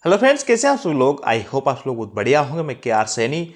Hello friends, कैसे हैं आप सभी लोग। आई होप आप लोग बहुत बढ़िया होंगे। मैं के आर सैनी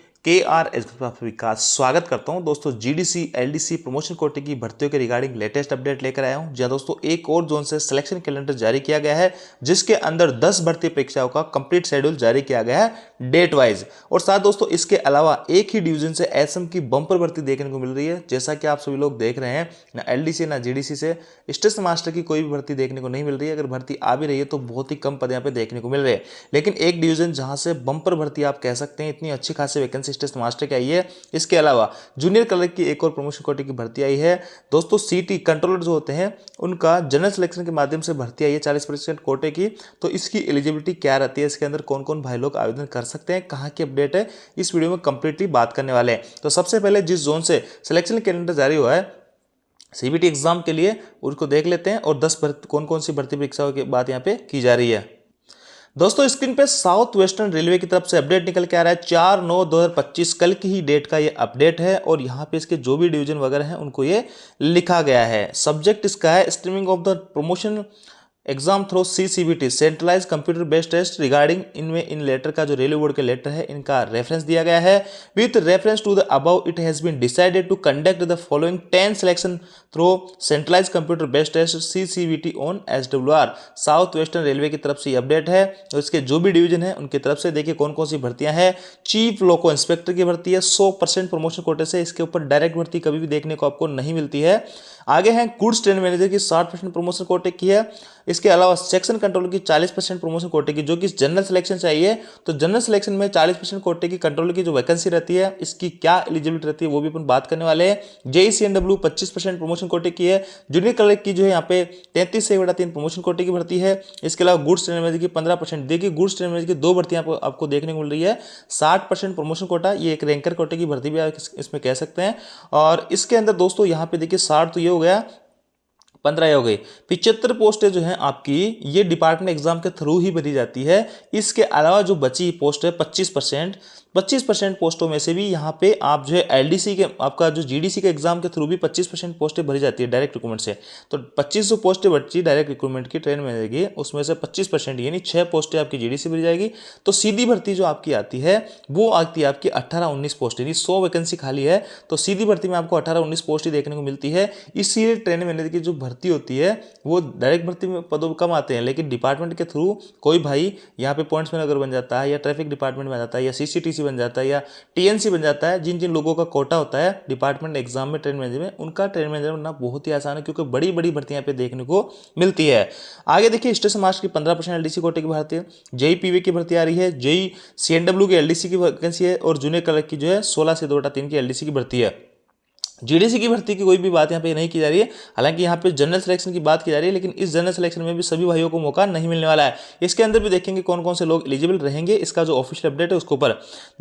आप सभी का स्वागत करता हूं। दोस्तों जीडीसी एलडीसी प्रमोशन कोटे की भर्तियों के रिगार्डिंग लेटेस्ट अपडेट लेकर आया हूं। जहां दोस्तों एक और जोन से सिलेक्शन कैलेंडर जारी किया गया है, जिसके अंदर 10 भर्ती परीक्षाओं का कंप्लीट शेड्यूल जारी किया गया है डेट वाइज। और साथ दोस्तों इसके अलावा एक ही डिवीजन से एसएम की बंपर भर्ती देखने को मिल रही है। जैसा कि आप सभी लोग देख रहे हैं, ना एलडीसी ना जीडीसी से स्टेशन मास्टर की कोई भी भर्ती देखने को नहीं मिल रही है। अगर भर्ती आ भी रही है तो बहुत ही कम पद यहाँ पे देखने को मिल रहे हैं। लेकिन एक डिवीजन जहां से बंपर भर्ती आप कह सकते हैं, इतनी अच्छी खासी वैकेंसी स्टेशन मास्टर की आई है। इसके अलावा जूनियर क्लर्क की एक और प्रमोशन कोटे की भर्ती आई है। दोस्तों सीटी कंट्रोलर जो होते हैं उनका जनरल सिलेक्शन के माध्यम से भर्ती आई है 40% कोटे की। तो इसकी एलिजिबिलिटी क्या रहती है, इसके अंदर कौन कौन भाई लोग आवेदन कर सकते हैं, कहाँ की अपडेट है, इस वीडियो में कंप्लीटली बात करने वाले हैं। तो सबसे पहले जिस जोन से सिलेक्शन कैलेंडर जारी हुआ है सीबीटी एग्जाम के लिए, उसको देख लेते हैं और 10 कौन कौन सी भर्ती परीक्षाओं की बात यहाँ पे की जा रही है। दोस्तों स्क्रीन पे साउथ वेस्टर्न रेलवे की तरफ से अपडेट निकल के आ रहा है 4/9/2025, कल की ही डेट का ये अपडेट है। और यहाँ पे इसके जो भी डिवीजन वगैरह हैं उनको ये लिखा गया है। सब्जेक्ट इसका है streaming of the promotion exam through CCBT centralize computer based test regarding. इनमें इन लेटर का जो रेलवे बोर्ड के लेटर है इनका रेफरेंस दिया गया है। With reference to the above it has been decided to conduct the following 10 selection through centralize computer based test CCBT on SWR. South western railway की तरफ से अपडेट है। तो इसके जो भी डिवीजन है उनकी तरफ से देखिए कौन कौन सी भर्तियां हैं। चीफ लोको इंस्पेक्टर की भर्ती है 100% प्रमोशन कोटे से। इसके ऊपर डायरेक्ट भर्ती कभी भी देखने को आपको नहीं मिलती है। आगे हैं गुड्स ट्रेन मैनेजर की 60% प्रमोशन कोटे की है। इसके अलावा सेक्शन कंट्रोलर की 40% प्रमोशन कोटे की, जो कि जनरल सिलेक्शन चाहिए। तो जनरल सिलेक्शन में 40% कोटे की कंट्रोलर की जो वैकेंसी रहती है, इसकी क्या एलिजिबिलिटी रहती है वो भी अपन बात करने वाले हैं। जेईसीएनडब्ल्यू 25% प्रमोशन कोटे की है। जूनियर क्लर्क की जो है यहाँ पे 33/3 प्रमोशन कोटे की भर्ती है। इसके अलावा गुड्स ट्रेन मैनेजर की 15%। देखिए गुड्स ट्रेन मैनेजर की 2 भर्तियां आपको देखने को मिल रही है। 60% प्रमोशन कोटा, ये एक रैंकर कोटे की भर्ती भी आप इसमें कह सकते हैं। और इसके अंदर दोस्तों यहाँ पे देखिए 60 तो ये हो गया, 15 हो गई। 75 पोस्टें जो हैं आपकी, ये डिपार्टमेंट एग्जाम के थ्रू ही भरी जाती है। इसके अलावा जो बची पोस्ट है 25% पोस्टों में से भी यहाँ पे आप जो है एलडीसी के, आपका जो जीडीसी के एग्जाम के थ्रू भी 25% पोस्टें भरी जाती है डायरेक्ट रिक्रूटमेंट से। तो 25 जो पोस्टें बची डायरेक्ट रिक्रूटमेंट की ट्रेन में रहेगी, उसमें से 25% यानी 6 पोस्टें आपकी जीडीसी भरी जाएगी। तो सीधी भर्ती जो आपकी आती है वो आती है आपकी 18-19 पोस्ट, यानी 100 वैकेंसी खाली है तो सीधी भर्ती में आपको 18-19 पोस्ट ही देखने को मिलती है। इसीलिए ट्रेन मैनेजर की जो भर्ती होती है वो डायरेक्ट भर्ती में पदों कम आते हैं, लेकिन डिपार्टमेंट के थ्रू कोई भाई यहाँ पे पॉइंट्स मैनेजर बन जाता है, या ट्रैफिक डिपार्टमेंट में आ जाता है, या सीसीटीसी बन जाता है, या टीएनसी बन जाता है। जिन जिन लोगों का कोटा होता है डिपार्टमेंट एग्जाम में ट्रेन मैनेजर में, उनका ट्रेन मैनेजर बनना बहुत ही आसान है, क्योंकि बड़ी बड़ी भर्तियां पे देखने को मिलती है। आगे देखिए स्टेशन मास्टर की 15% एलडीसी कोटे की भर्ती है। जेई पीवी की भर्ती आ रही है। जेई सीएनडब्ल्यू की एलडीसी की वैकेंसी है। और जूनियर क्लर्क की जो है 16/2/3 की एलडीसी की भर्ती है। जीडीसी की भर्ती की कोई भी बात यहाँ पे नहीं की जा रही है। हालांकि यहाँ पे जनरल सिलेक्शन की बात की जा रही है, लेकिन इस जनरल सिलेक्शन में भी सभी भाइयों को मौका नहीं मिलने वाला है। इसके अंदर भी देखेंगे कौन कौन से लोग एलिजिबल रहेंगे। इसका जो ऑफिशियल अपडेट है उसके ऊपर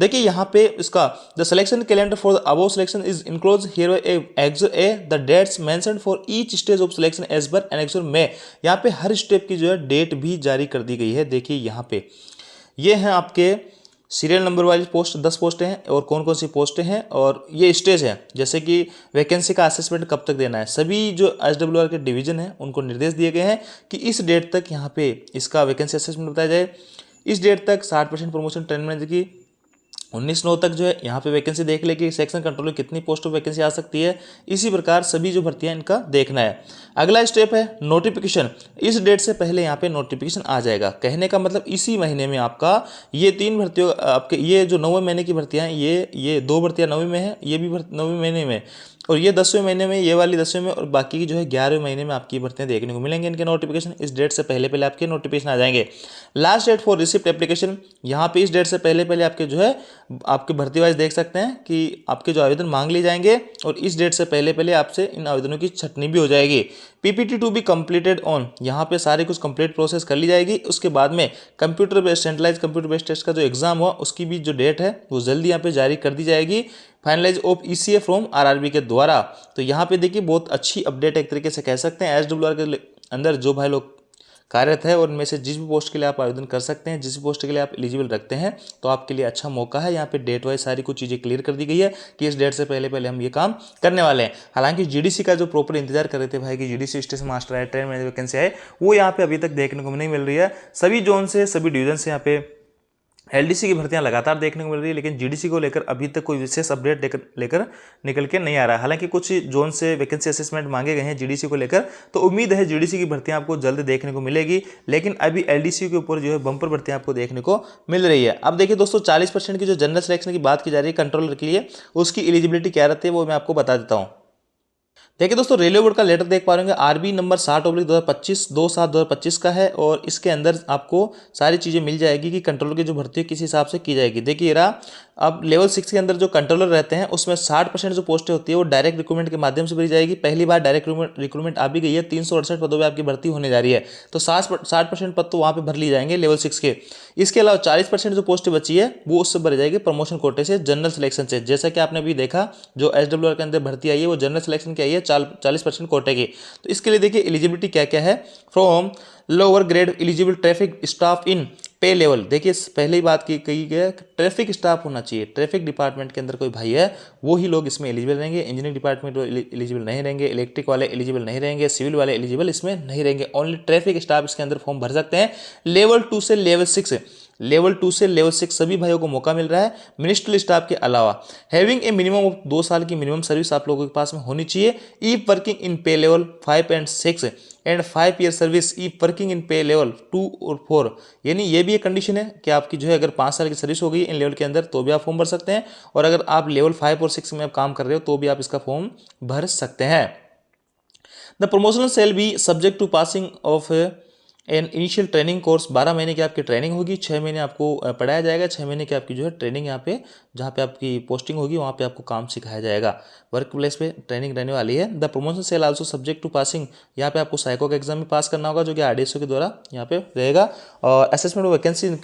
देखिए, यहाँ पे इसका the selection calendar for the above selection is enclose here the dates mentioned for each stage of selection as per annexure में। यहाँ पे हर स्टेप की जो है डेट भी जारी कर दी गई है। देखिए यहाँ पे ये हैं आपके सीरियल नंबर वाली पोस्ट, 10 पोस्टें हैं और कौन कौन सी पोस्टें हैं और ये स्टेज है, जैसे कि वैकेंसी का असेसमेंट कब तक देना है। सभी जो एसडब्ल्यूआर के डिवीजन हैं उनको निर्देश दिए गए हैं कि इस डेट तक यहाँ पे इसका वैकेंसी असेसमेंट बताया जाए। इस डेट तक 60% प्रमोशन ट्रेन मैनेजर की, 19/9 तक जो है यहाँ पे वैकेंसी देख ले कि सेक्शन कंट्रोल में कितनी पोस्ट ऑफ वैकेंसी आ सकती है। इसी प्रकार सभी जो भर्तियां इनका देखना है। अगला स्टेप है नोटिफिकेशन। इस डेट से पहले यहाँ पे नोटिफिकेशन आ जाएगा। कहने का मतलब इसी महीने में आपका ये 3 भर्तियों, आपके ये जो 9वें महीने की भर्तियां हैं, ये 2 भर्तियां 9वें में है, ये भी 9वें महीने में, और ये 10वें महीने में, ये वाली 10वें में, और बाकी की जो है 11वें महीने में आपकी भर्तियां देखने को मिलेंगे। इनके नोटिफिकेशन इस डेट से पहले पहले आपके नोटिफिकेशन आ जाएंगे। Last date for receipt application, यहाँ पे इस डेट से पहले पहले आपके जो है आपके भर्ती वाइज देख सकते हैं कि आपके जो आवेदन मांग लिए जाएंगे, और इस डेट से पहले पहले आपसे इन आवेदनों की छटनी भी हो जाएगी। PPT to be completed on, यहाँ पे सारे कुछ कंप्लीट प्रोसेस कर ली जाएगी। उसके बाद में computer based centralise computer based test का जो एग्जाम हुआ उसकी भी जो डेट है वो जल्दी यहाँ पे जारी कर दी जाएगी, finalise of ECA from RRB के द्वारा। तो यहाँ पे देखिए बहुत अच्छी अपडेट एक तरीके से कह सकते हैं। एसडब्ल्यूआर के अंदर जो भाई लोग कार्यरत है और इनमें से जिस भी पोस्ट के लिए आप आवेदन कर सकते हैं, जिस भी पोस्ट के लिए आप एलिजिबल रखते हैं, तो आपके लिए अच्छा मौका है। यहाँ पे डेट वाइज सारी कुछ चीज़ें क्लियर कर दी गई है कि इस डेट से पहले पहले हम ये काम करने वाले हैं। हालांकि जीडीसी का जो प्रॉपर इंतजार कर रहे थे भाई कि जीडीसी स्टेशन मास्टर है, ट्रेन मैनेजर वैकेंसी है, वो यहाँ पे अभी तक देखने को नहीं मिल रही है। सभी जोन से, सभी डिवीजन से यहाँ पे एलडीसी की भर्तियां लगातार देखने को मिल रही है, लेकिन जीडीसी को लेकर अभी तक कोई विशेष अपडेट लेकर निकल के नहीं आ रहा है। हालांकि कुछ जोन से वैकेंसी असेसमेंट मांगे गए हैं जीडीसी को लेकर, तो उम्मीद है जीडीसी की भर्तियां आपको जल्द देखने को मिलेगी। लेकिन अभी एलडीसी के ऊपर जो है बम्पर भर्तियां आपको देखने को मिल रही है। अब देखिए दोस्तों, 40% की जो जनरल सिलेक्शन की बात की जा रही है कंट्रोलर के लिए, उसकी एलिजिबिलिटी क्या रहती है वो मैं आपको बता देता हूँ। देखिए दोस्तों, रेलवे बोर्ड का लेटर देख पा रहे होंगे, आरबी नंबर 60/2025 2/7/2025 का है और इसके अंदर आपको सारी चीज़ें मिल जाएगी कि कंट्रोलर की जो भर्ती है किस हिसाब से की जाएगी। देखिए रहा, अब लेवल 6 के अंदर जो कंट्रोलर रहते हैं उसमें 60% जो पोस्टें होती है वो डायरेक्ट रिक्रूटमेंट के माध्यम से भरी जाएगी। पहली बार डायरेक्ट रिक्रूटमेंट आ भी गई है, 368 पदों पर आपकी भर्ती होने जा रही है, तो 60% पद तो वहाँ पर भर ली जाएंगे लेवल 6 के। इसके अलावा 40% जो पोस्टें बची है वो उससे भरी जाएगी प्रमोशन कोटे से, जनरल सिलेक्शन से। जैसा कि आपने अभी देखा, जो SWR के अंदर भर्ती आई है वो जनरल सिलेक्शन की आई है 40% कोटे की। तो इसके लिए देखिए एलिजिबिलिटी क्या क्या है। From lower grade eligible traffic staff in pay level. देखिए पहले ही बात की कही गई, ट्रैफिक स्टाफ होना चाहिए। ट्रैफिक डिपार्टमेंट के अंदर कोई भाई है वो ही लोग इसमें एलिजिबल रहेंगे। इंजीनियरिंग डिपार्टमेंट एलिजिबल नहीं रहेंगे, इलेक्ट्रिक वाले एलिजिबल नहीं रहेंगे, सिविल वाले एलिजिबल इसमें नहीं रहेंगे। ओनली ट्रैफिक स्टाफ इसके अंदर फॉर्म भर सकते हैं। लेवल 2 से लेवल 6, लेवल 2 से लेवल 6 सभी भाइयों को मौका मिल रहा है, मिनिस्ट्रियल स्टाफ के अलावा। हैविंग ए मिनिमम ऑफ 2 साल की मिनिमम सर्विस आप लोगों के पास में होनी चाहिए। ई working in pay level 5 and 6 and 5 year service E working in pay level 2 और 4। यानी ये भी एक कंडीशन है कि आपकी जो है अगर 5 साल की सर्विस हो गई इन लेवल के अंदर तो भी आप फॉर्म भर सकते हैं, और अगर आप लेवल 5 और 6 में आप काम कर रहे हो तो भी आप इसका फॉर्म भर सकते हैं। The promotional shall be subject to passing of an initial training course. 12 महीने की आपकी ट्रेनिंग होगी, 6 महीने आपको पढ़ाया जाएगा, 6 महीने की आपकी जो है ट्रेनिंग यहाँ पे जहाँ पे आपकी पोस्टिंग होगी वहाँ पे आपको काम सिखाया जाएगा। वर्क प्लेस पे ट्रेनिंग रहने वाली है। The promotion shall also subject to passing, यहाँ पे आपको साइको का एग्जाम में पास करना होगा जो कि RDSO के द्वारा यहाँ पे रहेगा। और assessment of vacancy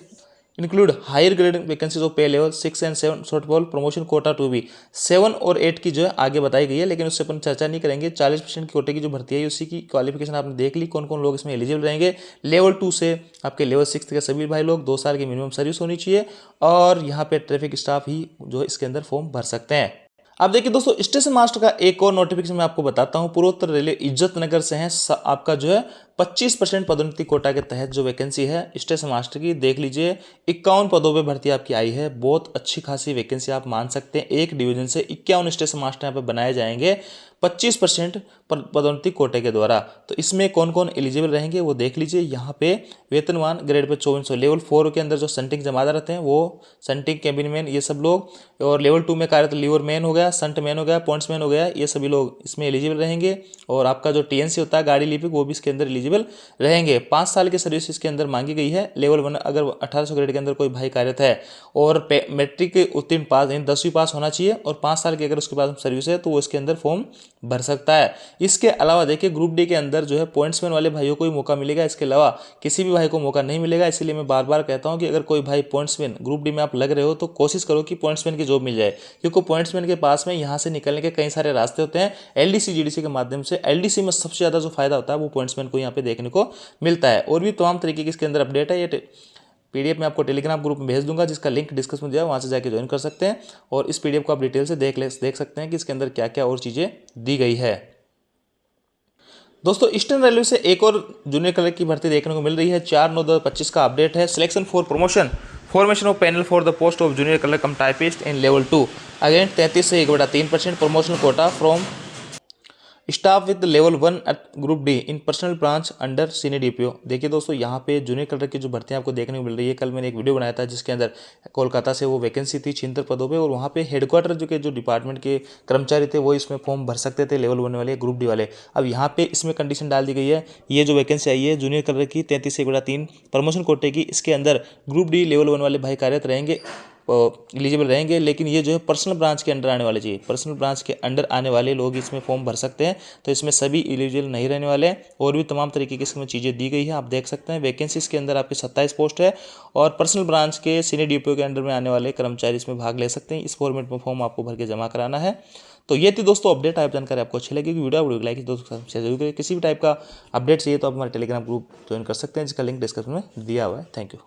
include higher grade vacancies of pay level 6 and 7 shortfall promotion quota to be. 7 और 8 की जो है आगे बताई गई है, लेकिन उससे अपन चर्चा नहीं करेंगे। 40% की कोटे की जो भर्ती है उसी की क्वालिफिकेशन आपने देख ली, कौन कौन लोग इसमें एलिजिबल रहेंगे। लेवल 2 से आपके लेवल 6 के सभी भाई लोग 2 साल की मिनिमम सर्विस होनी चाहिए, और यहाँ पे ट्रैफिक स्टाफ ही जो है इसके अंदर फॉर्म भर सकते हैं। अब देखिए दोस्तों, स्टेशन मास्टर का एक और नोटिफिकेशन मैं आपको बताता हूँ। पूर्वोत्तर रेलवे इज्जत नगर से है, आपका जो है 25% पदोन्नति कोटा के तहत जो वैकेंसी है स्टेशन मास्टर की, देख लीजिए 51 पदों पे भर्ती आपकी आई है। बहुत अच्छी खासी वैकेंसी आप मान सकते हैं। एक डिवीजन से 51 स्टेशन मास्टर यहाँ पे बनाए जाएंगे 25% पदोन्नति कोटे के द्वारा। तो इसमें कौन कौन एलिजिबल रहेंगे वो देख लीजिए। यहाँ पे वेतनमान ग्रेड पे 2400, लेवल 4 के अंदर जो संटिंग जमादार रहते हैं वो संटिंग कैबिन मैन ये सब लोग, और लेवल 2 में कार्यरत लीवर मैन हो गया, संट मैन हो गया, पॉइंट्स मैन हो गया, ये सभी लोग इसमें एलिजिबल रहेंगे। और आपका जो TNC होता है गाड़ी लिपिक वो भी इसके अंदर एलिजिबल रहेंगे। 5 साल की सर्विस इसके अंदर मांगी गई है। लेवल 1 अगर 1800 ग्रेड के अंदर कोई भाई कार्यरत है और मैट्रिक उत्तीर्ण पास यानी 10वीं पास होना चाहिए, और 5 साल की अगर उसके पास सर्विस है तो वो इसके अंदर फॉर्म भर सकता है। इसके अलावा देखिए ग्रुप डी के अंदर जो है पॉइंट्समैन वाले भाइयों को ही मौका मिलेगा, इसके अलावा किसी भी भाई को मौका नहीं मिलेगा। इसीलिए मैं बार बार कहता हूं कि अगर कोई भाई पॉइंट्समैन ग्रुप डी में आप लग रहे हो तो कोशिश करो कि पॉइंट्समैन की जॉब मिल जाए, क्योंकि पॉइंट्समैन के पास में यहाँ से निकलने के कई सारे रास्ते होते हैं। LDC GDC के माध्यम से, LDC में सबसे ज़्यादा जो फायदा होता है वो पॉइंट्समैन को यहाँ पे देखने को मिलता है। और भी तमाम तरीके की इसके अंदर अपडेट है। ये PDF में आपको टेलीग्राम ग्रुप में भेज दूंगा, जिसका लिंक डिस्क्रिप्शन में दिया है, वहाँ से जाके ज्वाइन कर सकते हैं, और इस PDF को आप डिटेल से देख सकते हैं कि इसके अंदर क्या क्या और चीज़ें दी गई है। दोस्तों, ईस्टर्न रेलवे से एक और जूनियर क्लर्क की भर्ती देखने को मिल रही है। 4/9/2025 का अपडेट है। Selection for promotion, formation of panel for the post of junior clerk cum typist in level 2। Again 33 से 1/3% promotion quota from staff with level 1 at group D in personnel branch under senior DPO। देखिए दोस्तों, यहाँ पे junior clerk की जो भर्तियां आपको देखने को मिल रही है, कल मैंने एक वीडियो बनाया था जिसके अंदर कोलकाता से वो वैकेंसी थी 76 पदों पे, और वहाँ पे हेडक्वार्टर जो डिपार्टमेंट के कर्मचारी थे वो इसमें फॉर्म भर सकते थे, लेवल 1 वाले ग्रुप डी वाले। अब यहाँ पे इसमें कंडीशन डाल दी गई है, ये जो वैकेंसी आई है जूनियर क्लर्क की 33 से 1/3 प्रमोशन कोटे की, इसके अंदर ग्रुप डी लेवल 1 वाले भाई कार्यरत रहेंगे, एलिजिबल रहेंगे। लेकिन ये जो है पर्सनल ब्रांच के अंडर आने वाले चाहिए, पर्सनल ब्रांच के अंडर आने वाले लोग इसमें फॉर्म भर सकते हैं। तो इसमें सभी एलिजिबल नहीं रहने वाले हैं, और भी तमाम तरीके की इसमें चीज़ें दी गई है, आप देख सकते हैं। वैकेंसीज के अंदर आपके 27 पोस्ट है, और पर्सनल ब्रांच के सीनियर DPO के अंडर में आने वाले कर्मचारी इसमें भाग ले सकते हैं। इस फॉर्मेट में फॉर्म आपको भर के जमा कराना है। तो ये थी दोस्तों अपडेट। आप जानकारी आपको अच्छी लगी, वीडियो लाइक दोस्तों शेयर जरूर करें। किसी भी टाइप का अपडेट चाहिए तो आप हमारे टेलीग्राम ग्रुप ज्वाइन कर सकते हैं, जिसका लिंक डिस्क्रिप्शन में दिया हुआ है। Thank you.